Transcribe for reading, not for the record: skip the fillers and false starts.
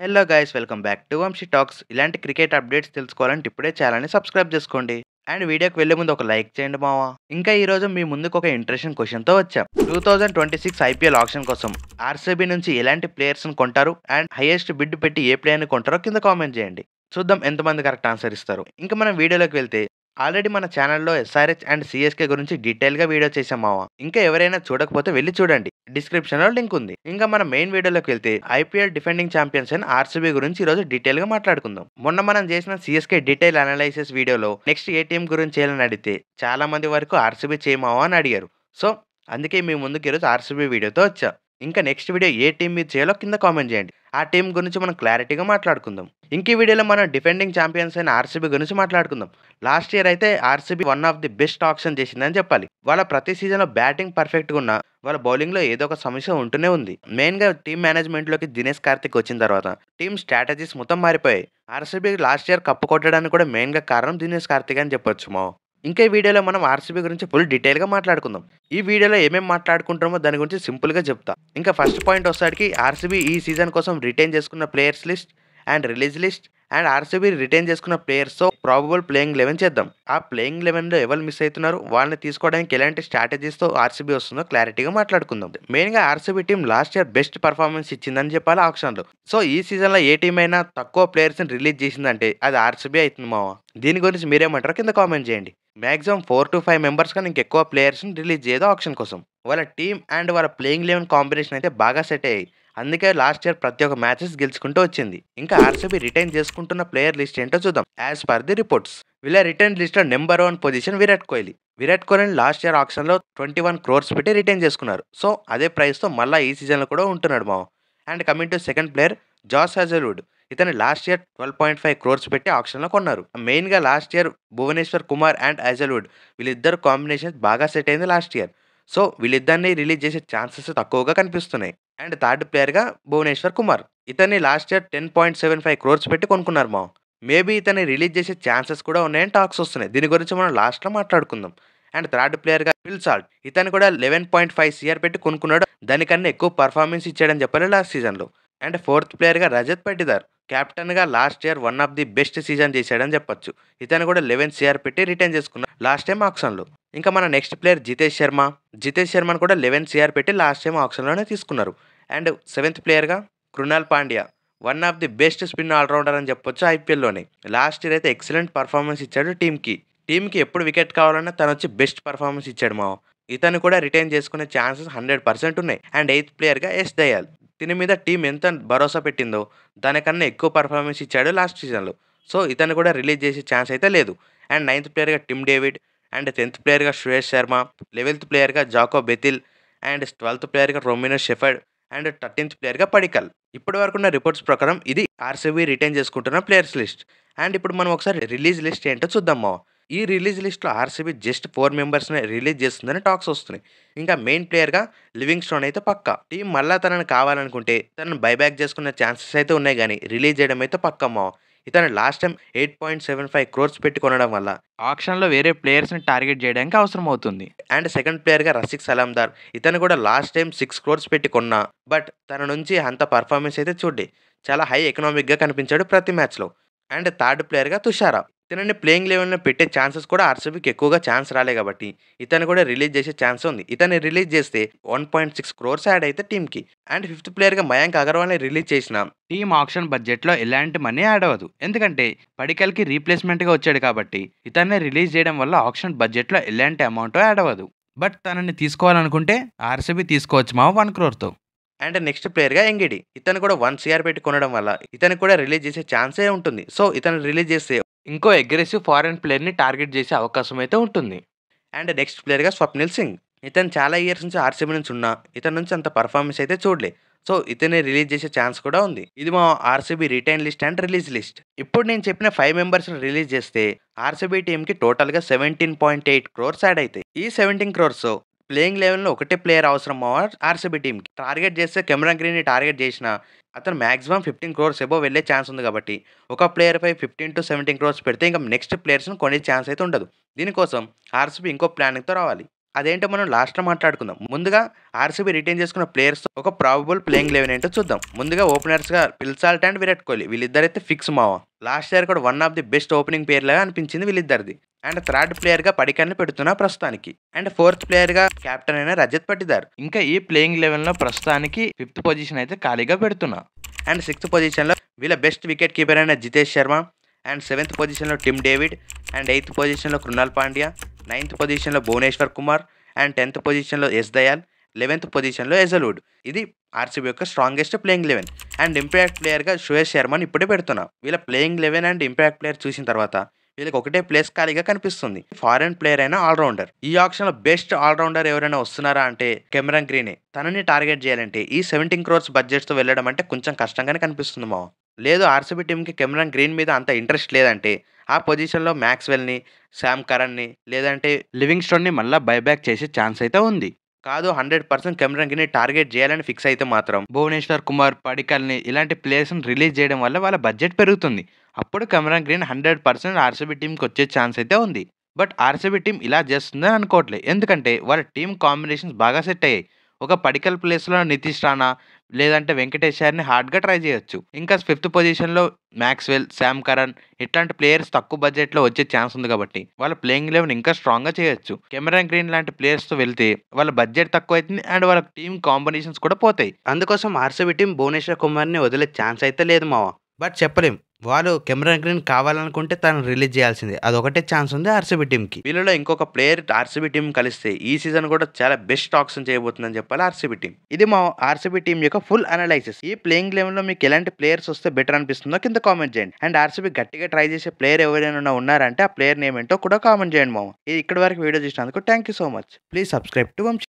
Hello guys welcome back to Vamshi talks. ఇలాంటి cricket updates తెలుసుకోవాలంటే ఇప్పుడే ఛానల్ని సబ్స్క్రైబ్ చేసుకోండి. అండ్ వీడియోకి వెళ్ళే ముందు ఒక లైక్ చేయండి మావా. ఇంకా ఈ రోజు మీ ముందుకు ఒక ఇంట్రెస్టింగ్ క్వశ్చన్తో వచ్చాం. 2026 ఐపీఎల్ ఆక్షన్ కోసం ఆర్సీబీ నుంచి ఎలాంటి ప్లేయర్స్ని కొంటారు అండ్ హైయెస్ట్ బిడ్ పెట్టి ఏ ప్లేయర్ని కొంటారో కింద కామెంట్ చేయండి. చూద్దాం ఎంతమంది కరెక్ట్ ఆన్సర్ ఇస్తారు. ఇంకా మనం వీడియోలోకి వెళ్తే ఆల్రెడీ మన ఛానల్లో ఎస్ఆర్హెచ్ అండ్ సిఎస్కే గురించి డీటెయిల్గా వీడియో చేసాం మావా. ఇంకా ఎవరైనా చూడకపోతే వెళ్ళి చూడండి, డిస్క్రిప్షన్లో లింక్ ఉంది. ఇంకా మన మెయిన్ వీడియోలోకి వెళ్తే ఐపీఎల్ డిఫెండింగ్ ఛాంపియన్స్ అయిన ఆర్సీబీ గురించి ఈరోజు డీటెయిల్గా మాట్లాడుకుందాం. మొన్న మనం చేసిన సిఎస్కే డీటెయిల్ అనాలైసిస్ వీడియోలో నెక్స్ట్ ఏ టీం గురించి చేయాలని అడిగితే చాలా మంది వరకు ఆర్సీబీ చేయమావా అని అడిగారు. సో అందుకే మీ ముందుకు ఈరోజు ఆర్సీబీ వీడియోతో వచ్చా. ఇంకా నెక్స్ట్ వీడియో ఏ టీం మీద చేయాలో కింద కామెంట్ చేయండి. ఆ టీం గురించి మనం క్లారిటీగా మాట్లాడుకుందాం. ఇంక ఈ వీడియోలో మనం డిఫెండింగ్ ఛాంపియన్స్ అయిన ఆర్సీబీ గురించి మాట్లాడుకుందాం. లాస్ట్ ఇయర్ అయితే RCB one of the best option చేసిందని చెప్పాలి. వాళ్ళ ప్రతి సీజన్లో బ్యాటింగ్ పర్ఫెక్ట్గా ఉన్న వాళ్ళ బౌలింగ్లో ఏదో ఒక సమస్య ఉంటూనే ఉంది. మెయిన్గా టీమ్ మేనేజ్మెంట్లోకి దినేష్ కార్తిక్ వచ్చిన తర్వాత టీమ్ స్ట్రాటజీస్ మొత్తం మారిపోయాయి. ఆర్సీబీ లాస్ట్ ఇయర్ కప్పు కొట్టడానికి కూడా మెయిన్గా కారణం దినేష్ కార్తిక్ అని చెప్పొచ్చు మా. ఇంకా ఈ వీడియోలో మనం ఆర్సీబీ గురించి ఫుల్ డీటెయిల్గా మాట్లాడుకుందాం. ఈ వీడియోలో ఏమేమి మాట్లాడుకుంటామో దాని గురించి సింపుల్గా చెప్తా. ఇంకా ఫస్ట్ పాయింట్ వచ్చేసరికి ఆర్సీబీ ఈ సీజన్ కోసం రిటైన్ చేసుకున్న players list and release list and RCB retain చేసుకున్న ప్లేయర్స్తో ప్రాబబుల్ ప్లేయింగ్ 11 చేద్దాం. ఆ ప్లేయింగ్ 11లో ఎవరు మిస్ అవుతున్నారు, వాళ్ళని తీసుకోవడానికి ఎలాంటి స్ట్రాటజీస్తో ఆర్సీబీ వస్తుందో క్లారిటీగా మాట్లాడుకుందాం. మెయిన్గా RCB team last year best performance ఇచ్చిందని చెప్పాలి ఆప్షన్లో. సో ఈ సీజన్లో ఏ టీం అయినా తక్కువ ప్లేయర్స్ని రిలీజ్ చేసిందంటే అది ఆర్సీబీ అవుతుంది మావా. దీని గురించి మీరేమంటారో కింద కామెంట్ చేయండి. మ్యాక్సిమం 4 to 5 మెంబర్స్ కానీ ఇంకెక్కువ ప్లేయర్స్ని రిలీజ్ చేయదు ఆప్షన్ కోసం. వాళ్ళ టీం అండ్ వాళ్ళ ప్లేయింగ్ 11 కాంబినేషన్ అయితే బాగా సెట్ అయ్యాయి. అందుకే లాస్ట్ ఇయర్ ప్రతి ఒక్క మ్యాచెస్ గెలుచుకుంటూ వచ్చింది. ఇంకా ఆర్సీబీ రిటైన్ చేసుకుంటున్న ప్లేయర్ లిస్ట్ ఏంటో చూద్దాం. యాజ్ పర్ ది రిపోర్ట్స్ వీళ్ళ రిటైన్ లిస్ట్లో నెంబర్ 1 పొజిషన్ విరాట్ కోహ్లీ. విరాట్ కోహ్లీని లాస్ట్ ఇయర్ ఆప్షన్లో 21 crores పెట్టి రిటైన్ చేసుకున్నారు. సో అదే ప్రైస్తో మళ్ళీ ఈ సీజన్లో కూడా ఉంటున్నాడు మా. And coming to second player Josh Hazlewood. ఇతను లాస్ట్ ఇయర్ 12.5 crores పెట్టి ఆప్షన్లో కొన్నారు. మెయిన్గా last year Bhuvneshwar Kumar and Hazlewood వీళ్ళిద్దరు కాంబినేషన్ బాగా సెట్ అయింది లాస్ట్ ఇయర్. సో వీళ్ళిద్దరిని రిలీజ్ చేసే ఛాన్సెస్ తక్కువగా కనిపిస్తున్నాయి. అండ్ థర్డ్ ప్లేయర్గా భువనేశ్వర్ కుమార్. ఇతన్ని లాస్ట్ ఇయర్ 10.75 crores పెట్టి కొనుక్కున్నారు మా. మేబీ ఇతన్ని రిలీజ్ చేసే ఛాన్సెస్ కూడా ఉన్నాయని టాక్స్ వస్తున్నాయి. దీని గురించి మనం లాస్ట్లో మాట్లాడుకుందాం. అండ్ థర్డ్ ప్లేయర్గా ఫిల్ సాల్ట్. ఇతను కూడా 11.5 crores పెట్టి కొనుక్కున్నాడు. దానికన్నా ఎక్కువ పర్ఫార్మెన్స్ ఇచ్చాడని చెప్పాలి లాస్ట్ సీజన్లో. అండ్ ఫోర్త్ ప్లేయర్గా రజత్ పటిదార్. కెప్టెన్గా last year one of the best season చేశాడని చెప్పొచ్చు. ఇతను కూడా 11 crores పెట్టి రిటైన్ చేసుకున్నాడు లాస్ట్ టైం ఆప్షన్లో. ఇంకా మన నెక్స్ట్ ప్లేయర్ జితేష్ శర్మ. జితేష్ శర్మను కూడా 11 crores పెట్టి లాస్ట్ టైం ఆప్షన్లోనే తీసుకున్నారు. అండ్ సెవెంత్ ప్లేయర్గా Krunal Pandya. One of the best spin allrounder అని చెప్పొచ్చు ఐపీఎల్లోనే. లాస్ట్ ఇయర్ అయితే ఎక్సలెంట్ పర్ఫార్మెన్స్ ఇచ్చాడు టీంకి ఎప్పుడు వికెట్ కావాలన్నా తను వచ్చి బెస్ట్ పర్ఫార్మెన్స్ ఇచ్చాడు మా. ఇతను కూడా రిటైన్ చేసుకునే ఛాన్సెస్ 100% ఉన్నాయి. అండ్ ఎయిత్ ప్లేయర్గా ఎస్ దయాల్. దీని మీద టీం ఎంత భరోసా పెట్టిందో దానికన్నా ఎక్కువ పర్ఫార్మెన్స్ ఇచ్చాడు లాస్ట్ సీజన్లో. సో ఇతను కూడా రిలీజ్ చేసే ఛాన్స్ అయితే లేదు. అండ్ నైన్త్ ప్లేయర్గా టిమ్ డేవిడ్. అండ్ 10th ప్లేయర్గా శ్రేయస్ శర్మ. 11th ప్లేయర్గా జాకో బెతిల్. అండ్ 12th ప్లేయర్గా రొమినో షెఫర్డ్. అండ్ 13th ప్లేయర్గా పడికల్. ఇప్పటి వరకు ఉన్న రిపోర్ట్స్ ప్రకారం ఇది ఆర్సీబీ రిటైన్ చేసుకుంటున్న ప్లేయర్స్ లిస్ట్. అండ్ ఇప్పుడు మనం ఒకసారి రిలీజ్ లిస్ట్ ఏంటో చూద్దాం మా. ఈ రిలీజ్ లిస్ట్లో ఆర్సీబీ జస్ట్ 4 మెంబర్స్ని రిలీజ్ చేస్తుందని టాక్స్ వస్తున్నాయి. ఇంకా మెయిన్ ప్లేయర్గా లివింగ్ స్టోన్ అయితే పక్కా. టీం మళ్ళీ తనని కావాలనుకుంటే తనను బైబ్యాక్ చేసుకునే ఛాన్సెస్ అయితే ఉన్నాయి, కానీ రిలీజ్ చేయడం అయితే పక్కా మా. ఇతను లాస్ట్ టైం 8.75 crores పెట్టి కొనడం వల్ల ఆప్షన్లో వేరే ప్లేయర్స్ని టార్గెట్ చేయడానికి అవసరం అవుతుంది. అండ్ సెకండ్ ప్లేయర్గా రసిక్ సలాందార్. ఇతను కూడా లాస్ట్ టైం 6 crores పెట్టి కొన్నా, బట్ తన నుంచి అంత పర్ఫార్మెన్స్ అయితే చూడే చాలా హై ఎకనామిక్గా కనిపించాడు ప్రతి మ్యాచ్లో. అండ్ థర్డ్ ప్లేయర్గా తుషారా. ఇతనిని ప్లేయింగ్ లెవెల్లో పెట్టే ఛాన్సెస్ కూడా ఆర్సీబీకి ఎక్కువగా ఛాన్స్ రాలే కాబట్టి ఇతను కూడా రిలీజ్ చేసే ఛాన్స్ ఉంది. ఇతన్ని రిలీజ్ చేస్తే 1.6 crores యాడ్ అయితే టీంకి. అండ్ ఫిఫ్త్ ప్లేయర్గా మయాంక్ అగర్వాల్ని రిలీజ్ చేసిన టీమ్ ఆప్షన్ బడ్జెట్లో ఎలాంటి మనీ యాడ్ అవ్వదు. ఎందుకంటే పడికల్కి రీప్లేస్మెంట్గా వచ్చాడు కాబట్టి ఇతన్ని రిలీజ్ చేయడం వల్ల ఆప్షన్ బడ్జెట్లో ఎలాంటి అమౌంట్ యాడ్ అవ్వదు. బట్ తనని తీసుకోవాలనుకుంటే ఆర్సీబీ తీసుకోవచ్చు మా 1 crore. అండ్ నెక్స్ట్ ప్లేయర్గా ఎంగిడి. ఇతను కూడా 1 crore పెట్టి కొనడం వల్ల ఇతను కూడా రిలీజ్ చేసే ఛాన్సే ఉంటుంది. సో ఇతను రిలీజ్ చేస్తే ఇంకో అగ్రెసివ్ ఫారెన్ ప్లేయర్ని టార్గెట్ చేసే అవకాశం అయితే ఉంటుంది. అండ్ నెక్స్ట్ ప్లేయర్గా స్వప్నిల్ సింగ్. ఇతను చాలా ఇయర్స్ నుంచి ఆర్సీబీ నుంచి ఉన్నా ఇతని నుంచి అంత పర్ఫార్మెన్స్ అయితే చూడలే. సో ఇతనే రిలీజ్ చేసే ఛాన్స్ కూడా ఉంది. ఇది మా RCB retain list and release list. ఇప్పుడు నేను చెప్పిన 5 మెంబర్స్ని రిలీజ్ చేస్తే ఆర్సీబీ టీంకి టోటల్గా 17.8 crores యాడ్ అవుతాయి. ఈ 17 crores ప్లేయింగ్ లెవెల్లో ఒకటే ప్లేయర్ అవసరం ఆర్సీబీ టీంకి. టార్గెట్ చేస్తే కెమెరాన్ గ్రీన్ని టార్గెట్ చేసిన అతను మాక్సిమం 15 crores అబోవ్ వెళ్ళే ఛాన్స్ ఉంది కాబట్టి ఒక ప్లేయర్పై 15 to 17 crores పెడితే ఇంకా నెక్స్ట్ ప్లేయర్స్ని కొనే ఛాన్స్ అయితే ఉండదు. దీనికోసం ఆర్సీబీ ఇంకో ప్లానింగ్తో రావాలి. అదేంటో మనం లాస్ట్‌లో మాట్లాడుకుందాం. ముందుగా ఆర్‌సీబీ రిటైన్ చేసుకున్న ప్లేయర్స్ ఒక ప్రాబబుల్ ప్లేయింగ్ 11 ఏంటో చూద్దాం. ముందుగా ఓపెనర్స్‌గా Phil Salt and Virat Kohli వీళ్ళిద్దరైతే ఫిక్స్ మావ. లాస్ట్ ఇయర్ కూడా one of the best opening పేర్‌లాగా అనిపించింది వీళ్ళిద్దరిది. అండ్ థర్డ్ ప్లేయర్‌గా పడికల్‌ని పెడుతున్నా ప్రస్తుతానికి. అండ్ ఫోర్త్ ప్లేయర్‌గా కెప్టెన్ అయిన రజత్ పటిదార్. ఇంకా ఈ ప్లేయింగ్ 11లో ప్రస్తుతానికి ఫిఫ్త్ పొజిషన్ అయితే ఖాళీగా పెడుతున్నా. అండ్ సిక్స్త్ పొజిషన్‌లో వీళ్ళ బెస్ట్ వికెట్ కీపర్ అయిన జితేష్ శర్మ. అండ్ సెవెంత్ పొజిషన్‌లో టిమ్ డేవిడ్. అండ్ ఎయిత్ పొజిషన్‌లో కృణాల్ పాండ్యా. నైన్త్ పొజిషన్‌లో భువనేశ్వర్ కుమార్. అండ్ 10థ్ పొజిషన్‌లో ఎస్ దయాల్. 11th పొజిషన్‌లో హేజల్‌వుడ్. ఇది ఆర్‌సీబీ యొక్క స్ట్రాంగెస్ట్ ప్లేయింగ్ 11. అండ్ ఇంపాక్ట్ ప్లేయర్‌గా శ్రేయస్ శర్మని ఇప్పుడే పెడుతున్నా. వీళ్ళ ప్లేయింగ్ 11 అండ్ ఇంపాక్ట్ ప్లేయర్ చూసిన తర్వాత వీళ్ళకి ఒకటే ప్లేస్ ఖాళీగా కనిపిస్తుంది. ఫారెన్ ప్లేయర్ అయిన ఆల్రౌండర్. ఈ ఆప్షన్‌లో బెస్ట్ ఆల్రౌండర్ ఎవరైనా వస్తున్నారా అంటే కెమెరాన్ గ్రీనే. తనని టార్గెట్ చేయాలంటే ఈ 17 క్రోర్స్ బడ్జెట్‌తో వెళ్ళడం అంటే కొంచెం కష్టంగానే కనిపిస్తుంది మావ. లేదు ఆర్‌సీబీ టీమ్‌కి కెమెరాన్ గ్రీన్ మీద అంత ఇంట్రెస్ట్ లేదంటే ఆ పొజిషన్‌లో మ్యాక్స్‌వెల్‌ని, శామ్ కరన్‌ని లేదంటే లివింగ్‌స్టోన్‌ని మళ్ళా బైబ్యాక్ చేసే ఛాన్స్ అయితే ఉంది. కాదు 100% కెమెరాన్ గ్రీన్‌ని టార్గెట్ చేయాలని ఫిక్స్ అయితే మాత్రం భువనేశ్వర్ కుమార్, పడికల్‌ని ఇలాంటి ప్లేయర్స్‌ని రిలీజ్ చేయడం వల్ల వాళ్ళ బడ్జెట్ పెరుగుతుంది. అప్పుడు కెమెరాన్ గ్రీన్ 100% ఆర్‌సీబీ టీమ్‌కి వచ్చే ఛాన్స్ అయితే ఉంది. బట్ ఆర్‌సీబీ టీమ్ ఇలా చేస్తుందని అనుకోవట్లే. ఎందుకంటే వాళ్ళ టీమ్ కాంబినేషన్స్ బాగా సెట్ అయ్యాయి. ఒక పడికల్ ప్లేస్‌లో నితీష్ రాణా లేదంటే వెంకటేష్ అయ్యర్‌ని హార్డ్‌గా ట్రై చేయొచ్చు. ఇంకా ఫిఫ్త్ పొజిషన్‌లో మ్యాక్స్‌వెల్, శామ్ కరన్ ఇట్లాంటి ప్లేయర్స్ తక్కువ బడ్జెట్‌లో వచ్చే ఛాన్స్ ఉంది కాబట్టి వాళ్ళ ప్లేయింగ్ 11 ఇంకా స్ట్రాంగ్‌గా చేయొచ్చు. కెమెరాన్ గ్రీన్ లాంటి ప్లేయర్స్‌తో వెళ్తే వాళ్ళ బడ్జెట్ తక్కువైతుంది అండ్ వాళ్ళ టీమ్ కాంబినేషన్స్ కూడా పోతాయి. అందుకోసం ఆర్‌సీబీ టీమ్ భువనేశ్వర్ కుమార్‌ని వదిలే ఛాన్స్ అయితే లేదు మావ. బట్ చెప్పలేం. వాళ్ళు కెమెరాన్ గ్రీన్ కావాలనుకుంటే తనను రిలీజ్ చేయాల్సిందే. అదొకటే ఛాన్స్ ఉంది ఆర్‌సీబీ టీమ్‌కి. వీళ్ళలో ఇంకొక ప్లేయర్ ఆర్‌సీబీ టీమ్ కలిస్తే ఈ సీజన్ కూడా చాలా బెస్ట్ ఆక్షన్ చేయబోతుందని చెప్పాలి ఆర్‌సీబీ టీమ్. ఇది మా ఆర్‌సీబీ టీమ్ యొక్క ఫుల్ అనాలైసిస్. ఈ ప్లేయింగ్ 11లో మీకు ఎలాంటి ప్లేయర్స్ వస్తే బెటర్ అనిపిస్తుందో కింద కామెంట్ చేయండి. అండ్ ఆర్‌సీబీ గట్టిగా ట్రై చేసే ప్లేయర్ ఎవరైనా ఉన్నారంటే ఆ ప్లేయర్ నేమ్ ఏంటో కూడా కామెంట్ చేయండి మామ. ఇది ఇక్కడి వరకు వీడియో చూసినందుకు thank you so much. Please subscribe to Vamsi.